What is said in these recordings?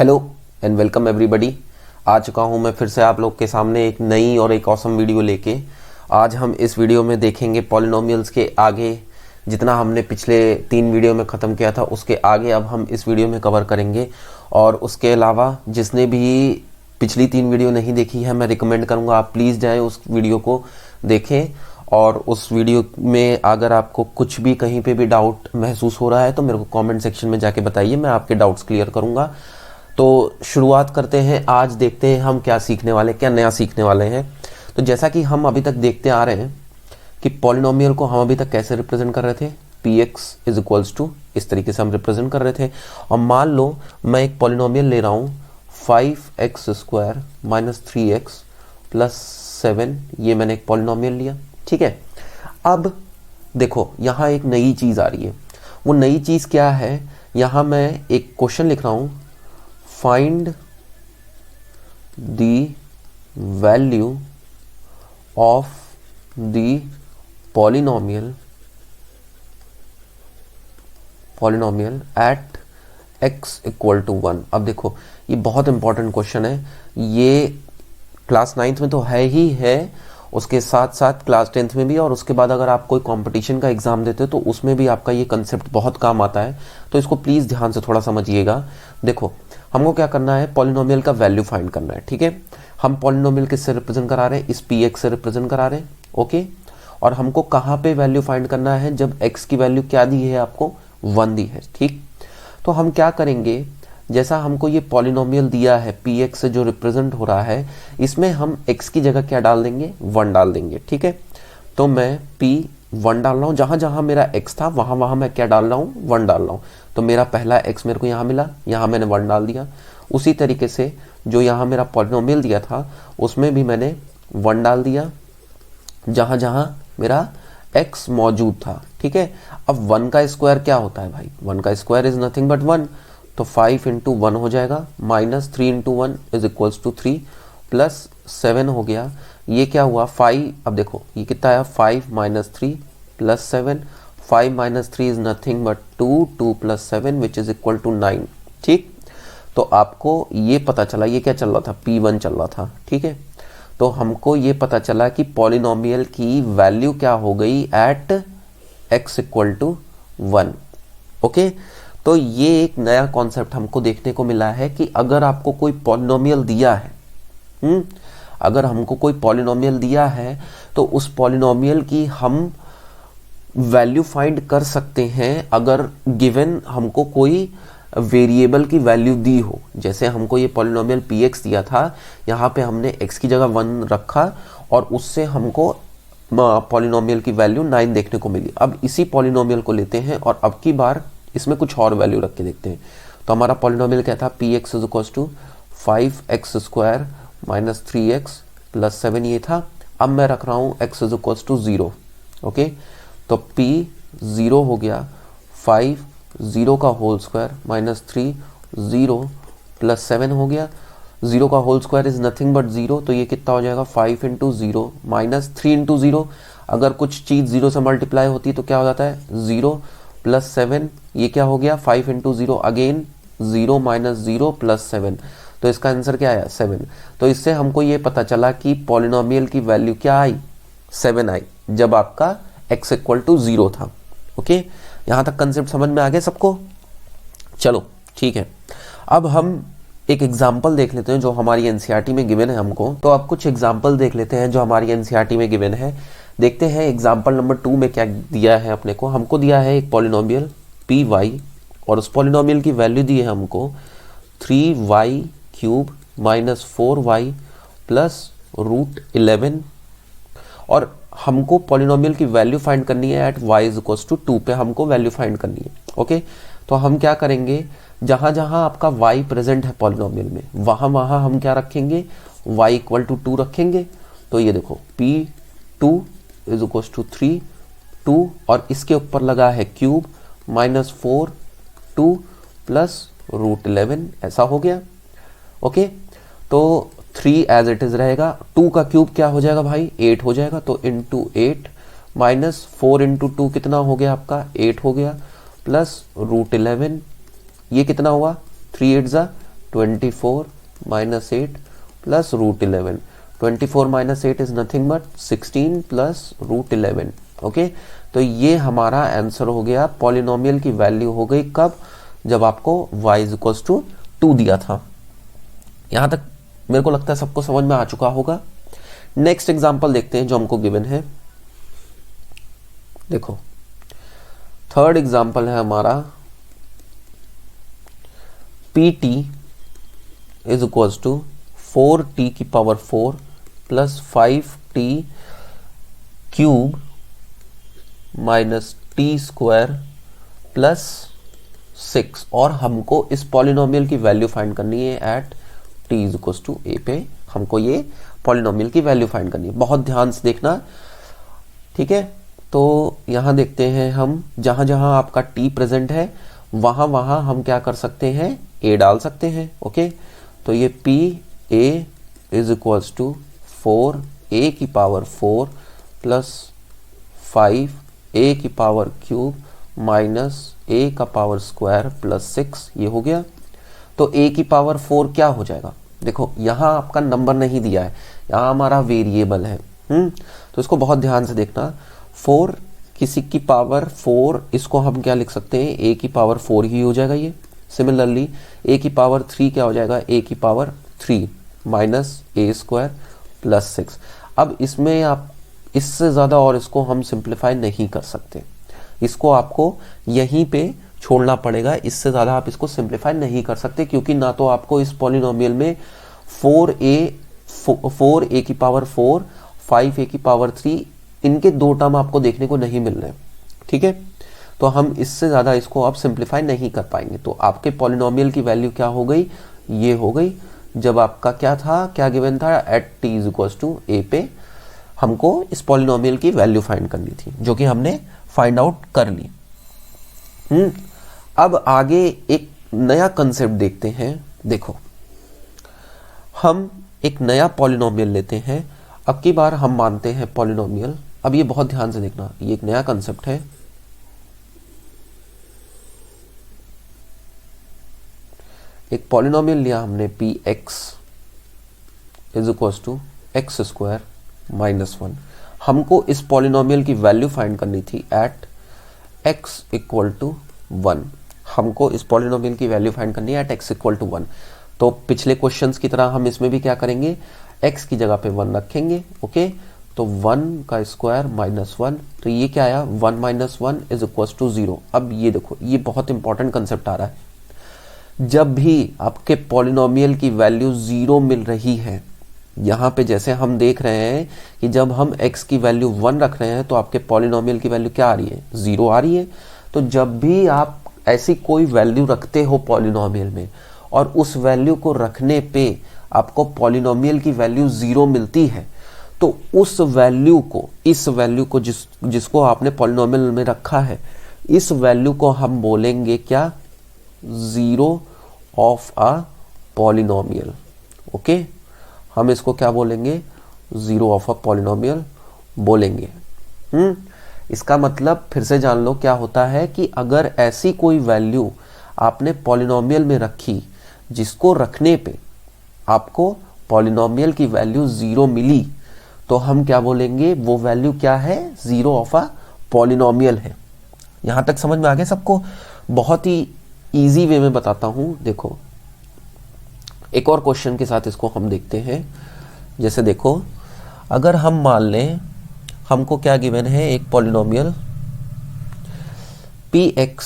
Hello and welcome everybody. आ चुका हूं मैं फिर से आप लोग के सामने एक नई और एक ऑसम वीडियो लेके। आज हम इस वीडियो में देखेंगे पॉलिनोमियल्स के आगे जितना हमने पिछले 3 वीडियो में ख़त्म किया था उसके आगे अब हम इस वीडियो में कवर करेंगे। और उसके अलावा जिसने भी पिछली 3 वीडियो नहीं देखी है मैं रिकमेंड करूँगा आप प्लीज़ जाएँ उस वीडियो को देखें। और उस वीडियो में अगर आपको कुछ भी कहीं पे भी डाउट महसूस हो रहा है तो मेरे को कमेंट सेक्शन में जाके बताइए, मैं आपके डाउट्स क्लियर करूँगा। तो शुरुआत करते हैं। आज देखते हैं हम क्या सीखने वाले, क्या नया सीखने वाले हैं। तो जैसा कि हम अभी तक देखते आ रहे हैं कि पॉलिनोमियल को हम अभी तक कैसे रिप्रेजेंट कर रहे थे, px इज इक्वल्स टू, इस तरीके से हम रिप्रेजेंट कर रहे थे। और मान लो मैं एक पॉलिनोमियल ले रहा हूँ 5x square minus 3x plus 7, ये मैंने एक पॉलिनोमियल लिया, ठीक है। अब देखो यहाँ एक नई चीज़ आ रही है। वो नई चीज़ क्या है, यहाँ मैं एक क्वेश्चन लिख रहा हूँ, find the value of the polynomial at x equal to 1। अब देखो ये बहुत इंपॉर्टेंट क्वेश्चन है, ये क्लास 9th में तो है ही है, उसके साथ साथ क्लास 10th में भी, और उसके बाद अगर आप कोई कंपटीशन का एग्जाम देते हो तो उसमें भी आपका ये कंसेप्ट बहुत काम आता है। तो इसको प्लीज़ ध्यान से थोड़ा समझिएगा। देखो हमको क्या करना है, पॉलिनोमियल का वैल्यू फाइंड करना है, ठीक है। हम पॉलिनोमियल किससे रिप्रेजेंट करा रहे हैं, इस px से रिप्रेजेंट करा रहे हैं, ओके। और हमको कहाँ पे वैल्यू फाइंड करना है, जब x की वैल्यू क्या दी है, आपको 1 दी है, ठीक। तो हम क्या करेंगे, जैसा हमको ये पॉलिनोमियल दिया है px से जो रिप्रेजेंट हो रहा है, इसमें हम x की जगह क्या डाल देंगे, 1 डाल देंगे, ठीक है। तो मैं p1 डाल रहा हूँ, जहाँ जहाँ मेरा x था वहाँ वहाँ मैं क्या डाल रहा हूँ, 1 डाल रहा हूँ। तो मेरा पहला x मेरे को यहाँ मिला, यहाँ मैंने 1 डाल दिया। उसी तरीके से जो यहाँ मेरा पॉलिनोमियल दिया था उसमें भी मैंने 1 डाल दिया, जहाँ जहाँ मेरा x मौजूद था, ठीक है। अब 1 का स्क्वायर क्या होता है भाई, 1 का स्क्वायर इज नथिंग बट 1। तो 5 इंटू 1 हो जाएगा, minus 3 into 1 is equals to 3 plus 7 हो गया। ये क्या हुआ 5, अब देखो ये कितना आया 5 minus 3 plus 7, 5 minus 3 is nothing but 2, 2 plus 7 which is equal to 9, ठीक। तो आपको ये पता चला, ये क्या चल रहा था, p1 चल रहा था, ठीक है। तो हमको ये पता चला कि पॉलिनोमियल की वैल्यू क्या हो गई at x equal to 1, okay. तो ये एक नया कॉन्सेप्ट हमको देखने को मिला है कि अगर आपको कोई पॉलिनोमियल दिया है, अगर हमको कोई पॉलिनोमियल दिया है तो उस पॉलिनोमियल की हम वैल्यू फाइंड कर सकते हैं अगर गिवन हमको कोई वेरिएबल की वैल्यू दी हो। जैसे हमको ये पॉलिनोमियल px दिया था, यहाँ पे हमने x की जगह 1 रखा और उससे हमको पॉलिनोमियल की वैल्यू 9 देखने को मिली। अब इसी पॉलिनोमियल को लेते हैं और अब की बार इसमें कुछ और वैल्यू रख के देखते हैं। तो हमारा पॉलिनोमियल क्या था, px is equal to 5x square minus 3x plus 7 ये था। अब मैं रख रहा हूँ x is equal to 0, okay. तो p 0 हो गया, 5 0 का होल स्क्वायर माइनस 3 0 प्लस 7 हो गया। 0 का whole square is nothing but 0, तो ये कितना हो जाएगा 5 इंटू 0 माइनस 3 इंटू 0। अगर कुछ चीज़ 0 से मल्टीप्लाई होती तो क्या हो जाता है 0 प्लस 7, ये क्या हो गया 5 इंटू 0 अगेन 0 माइनस 0 प्लस 7। तो इसका आंसर क्या आया 7। तो इससे हमको ये पता चला कि पॉलिनोमियल की वैल्यू क्या आई, 7 आई, जब आपका x इक्वल टू 0 था, ओके। यहाँ तक कंसेप्ट समझ में आ गया सबको, चलो ठीक है। अब हम एक एग्जाम्पल देख लेते हैं जो हमारी एनसीईआरटी में गिवन है हमको। तो अब कुछ एग्जाम्पल देख लेते हैं जो हमारी एनसीईआरटी में गिवन है। देखते हैं एग्जाम्पल नंबर 2 में क्या दिया है अपने को। हमको दिया है एक पॉलिनोमियल py और उस पॉलिनोमियल की वैल्यू दी है हमको 3y cube minus 4y plus root 11, और हमको पॉलिनोमियल की वैल्यू फाइंड करनी है at y is equal to 2 पे हमको वैल्यू फाइंड करनी है, ओके। तो हम क्या करेंगे, जहाँ जहाँ आपका y प्रेजेंट है पॉलिनोमियल में वहाँ वहाँ हम क्या रखेंगे, y इक्वल टू 2 रखेंगे। तो ये देखो p2 इज इक्वल टू 3 2 और इसके ऊपर लगा है क्यूब माइनस 4 2 प्लस रूट 11, ऐसा हो गया, ओके। तो 3 एज इट इज रहेगा, 2 का क्यूब क्या हो जाएगा भाई 8 हो जाएगा। तो इंटू 8 माइनस 4 इंटू 2 कितना हो गया आपका 8 हो गया, प्लस रूट 11 ये कितना हुआ 3 8 जा 24 minus 8 plus root 11। 24 minus 8 is nothing but 16 plus root 11। Okay, तो ये हमारा आंसर हो गया। पॉलिनोमियल की वैल्यू हो गई कब? जब आपको y इज इक्वल्स टू 2 दिया था। यहां तक मेरे को लगता है सबको समझ में आ चुका होगा। नेक्स्ट एग्जांपल देखते हैं जो हमको गिवन है। देखो, थर्ड एग्जांपल है हमारा pt is equals to 4t की power 4 plus 5t cube minus T square plus 6, और हमको इस पॉलिनोमियल की वैल्यू फाइंड करनी है at t is equals to a पे। हमको ये पॉलिनोमियल की वैल्यू फाइंड करनी है, बहुत ध्यान से देखना, ठीक है। तो यहां देखते हैं हम, जहां जहां आपका t प्रेजेंट है वहां वहां हम क्या कर सकते हैं, a डाल सकते हैं। ओके, तो ये p a is equals to 4a की पावर 4 प्लस 5a की पावर क्यूब माइनस a का पावर स्क्वायर प्लस 6, ये हो गया। तो a की पावर 4 क्या हो जाएगा? देखो यहां आपका नंबर नहीं दिया है, यहां हमारा वेरिएबल है। तो इसको बहुत ध्यान से देखना। 4 किसी की पावर 4, इसको हम क्या लिख सकते हैं, a की पावर 4 ही हो जाएगा ये। सिमिलरली a की पावर 3 क्या हो जाएगा, a की power 3 minus a square plus 6। अब इसमें आप इससे ज्यादा और इसको हम सिंप्लीफाई नहीं कर सकते, इसको आपको यहीं पे छोड़ना पड़ेगा। इससे ज्यादा आप इसको सिंप्लीफाई नहीं कर सकते, क्योंकि ना तो आपको इस पॉलिनोमियल में 4a की पावर 4, 5a की पावर 3, इनके दो टर्म आपको देखने को नहीं मिल रहे, ठीक है। तो हम इससे ज्यादा इसको आप सिंप्लीफाई नहीं कर पाएंगे। तो आपके पॉलिनोमियल की वैल्यू क्या हो गई, ये हो गई। जब आपका क्या था, क्या गिवन था, at t is equals to a पे हमको इस पॉलिनोमियल की वैल्यू फाइंड करनी थी, जो कि हमने फाइंड आउट कर ली। अब आगे एक नया कंसेप्ट देखते हैं। देखो, हम एक नया पॉलिनोमियल लेते हैं। अब की बार हम मानते हैं पॉलिनोमियल। अब ये बहुत ध्यान से देखना, ये एक नया कंसेप्ट है। एक पॉलिनोमियल लिया हमने px is equals to X square minus 1। हमको इस पॉलिनोमियल की वैल्यू फाइंड करनी थी एट x इक्वल टू 1। हमको इस पॉलिनोमियल की वैल्यू फाइंड करनी है एट x इक्वल टू 1। तो पिछले क्वेश्चंस की तरह हम इसमें भी क्या करेंगे, x की जगह पे 1 रखेंगे। ओके, तो 1 का स्क्वायर माइनस 1, तो ये क्या आया, 1 माइनस 1 इज इक्वल्स टू 0। अब ये देखो, ये बहुत इंपॉर्टेंट कंसेप्ट आ रहा है। जब भी आपके पॉलिनोमियल की वैल्यू 0 मिल रही है, यहां पे जैसे हम देख रहे हैं कि जब हम x की वैल्यू 1 रख रहे हैं तो आपके पॉलिनोमियल की वैल्यू क्या आ रही है, 0 आ रही है। तो जब भी आप ऐसी कोई वैल्यू रखते हो पॉलिनोमियल में और उस वैल्यू को रखने पे आपको पॉलिनोमियल की वैल्यू 0 मिलती है, तो उस वैल्यू को, इस वैल्यू को जिसको आपने पॉलिनोमियल में रखा है, इस वैल्यू को हम बोलेंगे क्या, 0 ऑफ अ पॉलिनोमियल। ओके, हम इसको क्या बोलेंगे, 0 ऑफ अ पॉलिनोमियल बोलेंगे। इसका मतलब फिर से जान लो क्या होता है कि अगर ऐसी कोई वैल्यू आपने पॉलिनोमियल में रखी जिसको रखने पे आपको पॉलिनोमियल की वैल्यू 0 मिली, तो हम क्या बोलेंगे, वो वैल्यू क्या है, 0 ऑफ अ पॉलिनोमियल है। यहां तक समझ में आ गया सबको? बहुत ही इजी वे में बताता हूं। देखो, एक और क्वेश्चन के साथ इसको हम देखते हैं। जैसे देखो, अगर हम मान लें हमको क्या गिवन है, एक polynomial px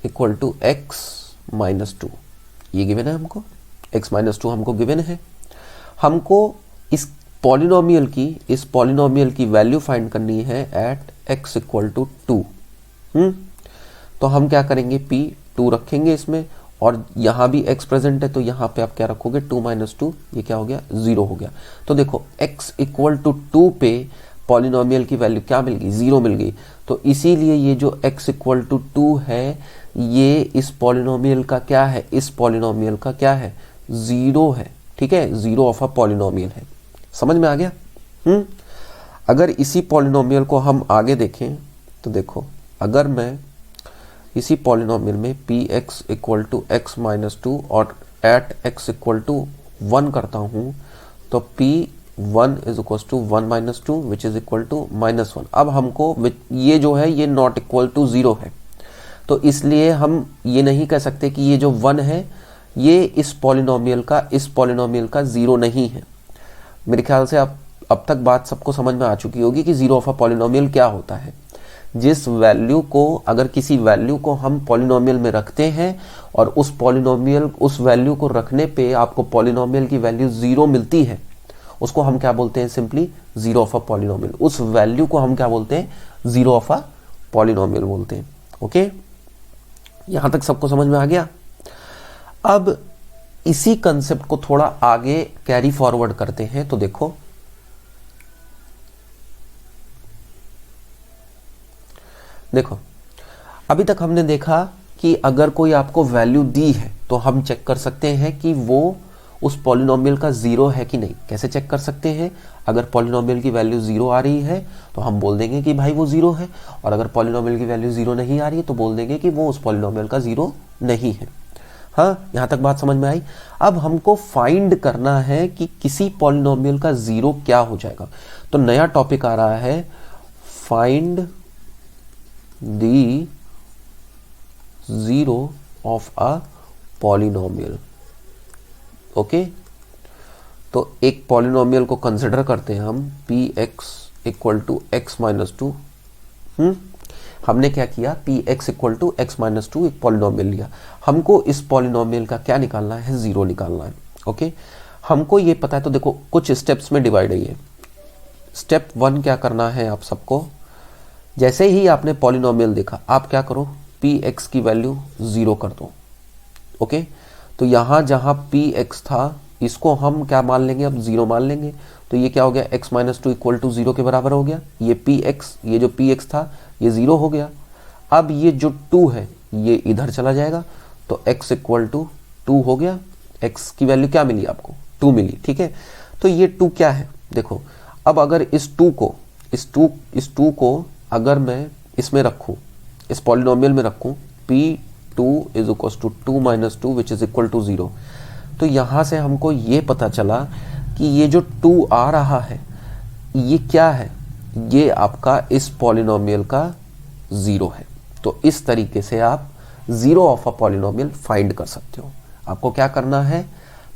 equal to x minus 2, ये गिवन है हमको, x माइनस 2 हमको गिवन है। हमको इस पॉलिनोमियल की वैल्यू फाइंड करनी है एट x इक्वल टू 2। तो हम क्या करेंगे, p 2 रखेंगे इसमें, और यहां भी x प्रेजेंट है, तो यहां पे आप क्या रखोगे, 2 माइनस 2, ये क्या हो गया, 0 हो गया। तो देखो, x इक्वल टू 2 पे पॉलिनोमियल की वैल्यू क्या मिल गई, 0 मिल गई। तो इसीलिए ये जो x इक्वल टू 2 है, ये इस पॉलिनोमियल का क्या है, इस पॉलिनोमियल का क्या है, 0 है। ठीक है, 0 ऑफ अ पॉलिनोमियल है। समझ में आ गया? अगर इसी पॉलिनोमियल को हम आगे देखें तो देखो, अगर मैं इसी पॉलिनोमियल में P X equal to X minus two और एट एक्स इक्वल टू 1 करता हूँ, तो P1 is equal to 1 minus two which is equal to -1। अब हमको ये जो है ये नॉट इक्वल टू 0 है, तो इसलिए हम ये नहीं कह सकते कि ये जो 1 है ये इस पॉलिनोमियल का 0 नहीं है। मेरे ख्याल से अब तक बात सबको समझ में आ चुकी होगी कि जीरो ऑफ अ पॉलिनोमियल क्या होता है। जिस वैल्यू को, अगर किसी वैल्यू को हम पॉलिनोमियल में रखते हैं और उस वैल्यू को रखने पे आपको पॉलिनोमियल की वैल्यू 0 मिलती है, उसको हम क्या बोलते हैं? Simply zero of a polynomial. उस वैल्यू को हम क्या बोलते हैं? जीरो ऑफ अ पॉलिनोमियल बोलते हैं। ओके, यहां तक सबको समझ में आ गया। अब इसी कंसेप्ट को थोड़ा आगे कैरी फॉरवर्ड करते हैं। तो देखो अभी तक हमने देखा कि अगर कोई आपको वैल्यू दी है तो हम चेक कर सकते हैं कि वो उस पॉलिनोमियल का 0 है कि नहीं। कैसे चेक कर सकते हैं? अगर पॉलिनोमियल की वैल्यू 0 आ रही है तो हम बोल देंगे कि भाई वो 0 है, और अगर पॉलिनोमियल की वैल्यू 0 नहीं आ रही है तो बोल देंगे कि वो उस पॉलिनोमियल का 0 नहीं है। हाँ, यहां तक बात समझ में आई। अब हमको फाइंड करना है कि किसी पॉलिनोमियल का 0 क्या हो जाएगा। तो नया टॉपिक आ रहा है, find the 0 of a polynomial. Okay, तो एक पॉलिनोमियल को कंसिडर करते हैं हम, P X equal to X minus two. हमने क्या किया? P X equal to X minus two एक पॉलिनोमियल लिया। हमको इस पॉलिनोमियल का क्या निकालना है? 0 निकालना है। ओके, हमको ये पता है। तो देखो कुछ स्टेप्स में डिवाइड है ये। स्टेप 1 क्या करना है आप सबको? जैसे ही आपने पॉलिनोमियल देखा, आप क्या करो? पी एक्स की वैल्यू 0 कर दो। ओके, तो यहां जहां पी एक्स था इसको हम क्या मान लेंगे? अब 0 मान लेंगे। तो ये क्या हो गया? x minus two equal to 0 के बराबर हो गया। ये पी एक्स, ये जो पी एक्स था ये 0 हो गया। अब ये जो 2 है ये इधर चला जाएगा, तो x इक्वल टू 2 हो गया। x की वैल्यू क्या मिली आपको? 2 मिली। ठीक है, तो ये 2 क्या है? देखो, अब अगर इस 2 को अगर मैं इसमें रखूं, इस पॉलिनोमियल में रखूं, p2 is equal to 2 minus 2 which is equal to 0, तो यहां से हमको ये पता चला कि ये जो 2 आ रहा है ये क्या है? ये आपका इस पॉलिनोमियल का 0 है। तो इस तरीके से आप 0 ऑफ अ पॉलिनोमियल फाइंड कर सकते हो। आपको क्या करना है?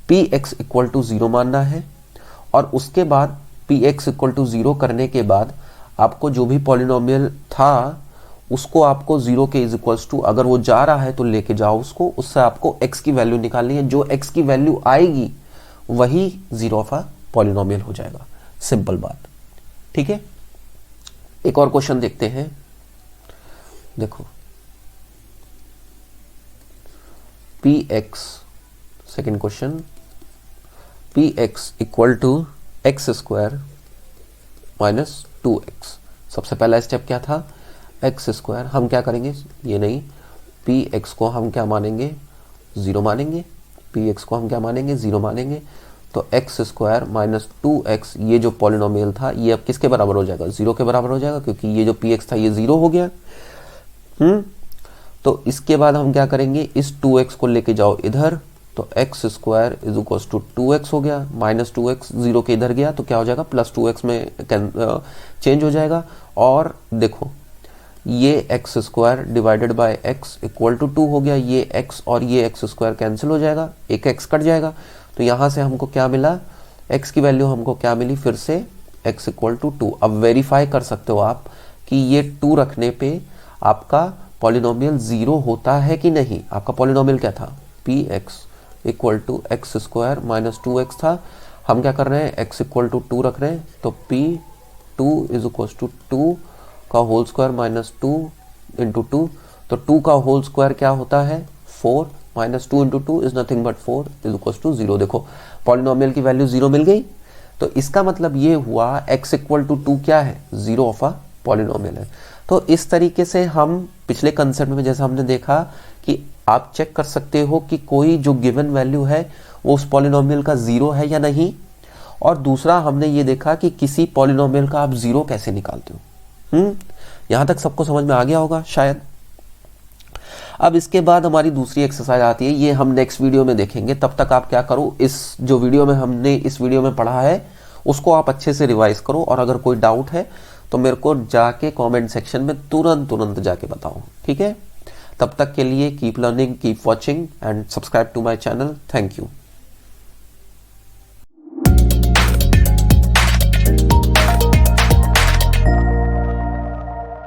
पी एक्स इक्वल टू 0 मानना है, और उसके बाद पी एक्स इक्वल टू 0 करने के बाद आपको जो भी पॉलिनोमियल था उसको आपको 0 के इज इक्वल्स टू, अगर वो जा रहा है तो लेके जाओ उसको, उससे आपको x की वैल्यू निकालनी है। जो x की वैल्यू आएगी वही 0 ऑफ अ पॉलिनोमियल हो जाएगा। सिंपल बात। ठीक है, एक और क्वेश्चन देखते हैं। देखो, P X, second question, P X equal to X square minus 2x। सबसे पहला स्टेप क्या था? X square. हम क्या करेंगे? ये नहीं, पी एक्स को हम क्या मानेंगे? 0 मानेंगे। पी एक्स को हम क्या मानेंगे? 0 मानेंगे। तो एक्स स्क्वायर माइनस 2x, ये जो पॉलिनोमियल था ये अब किसके बराबर हो जाएगा? 0 के बराबर हो जाएगा, क्योंकि ये जो पी एक्स था ये 0 हो गया। तो इसके बाद हम क्या करेंगे? इस 2x को लेके जाओ इधर, तो X square is equal to 2x हो गया। माइनस 2x 0 के इधर गया तो क्या हो जाएगा? प्लस 2x में चेंज हो जाएगा। और देखो, ये X square divided by X equal to 2 हो गया। ये x और ये एक्स स्क्वायर कैंसिल हो जाएगा, एक x कट जाएगा। तो यहां से हमको क्या मिला? x की वैल्यू हमको क्या मिली? फिर से x इक्वल टू 2। अब वेरीफाई कर सकते हो आप कि ये 2 रखने पे आपका पॉलिनोमियल 0 होता है कि नहीं। आपका पॉलिनोमियल क्या था? P X equal to X square minus 2x था। हम क्या कर रहे हैं? x इक्वल टू 2 रख रहे हैं, तो p2 इज इक्वल टू 2 का होल स्क्वायर माइनस 2 इंटू 2। तो 2 का होल स्क्वायर क्या होता है? 4 minus 2 into 2 is nothing but 4 is equal to 0। देखो, पॉलिनोमियल की वैल्यू 0 मिल गई। तो इसका मतलब ये हुआ x इक्वल टू 2 क्या है? 0 ऑफ अ पॉलिनोमियल है। तो इस तरीके से हम पिछले कंसेप्ट में जैसा हमने देखा कि आप चेक कर सकते हो कि कोई जो गिवन वैल्यू है वो उस पॉलिनोमियल का 0 है या नहीं। और दूसरा हमने ये देखा कि किसी पॉलिनोमियल का आप 0 कैसे निकालते हो। यहां तक सबको समझ में आ गया होगा शायद। अब इसके बाद हमारी दूसरी एक्सरसाइज आती है, ये हम नेक्स्ट वीडियो में देखेंगे। तब तक आप क्या करो, इस जो वीडियो में हमने इस वीडियो में पढ़ा है उसको आप अच्छे से रिवाइज करो, और अगर कोई डाउट है तो मेरे को जाके कमेंट सेक्शन में तुरंत जाके बताओ, ठीक है। तब तक के लिए keep learning, keep watching and subscribe to my channel. Thank you.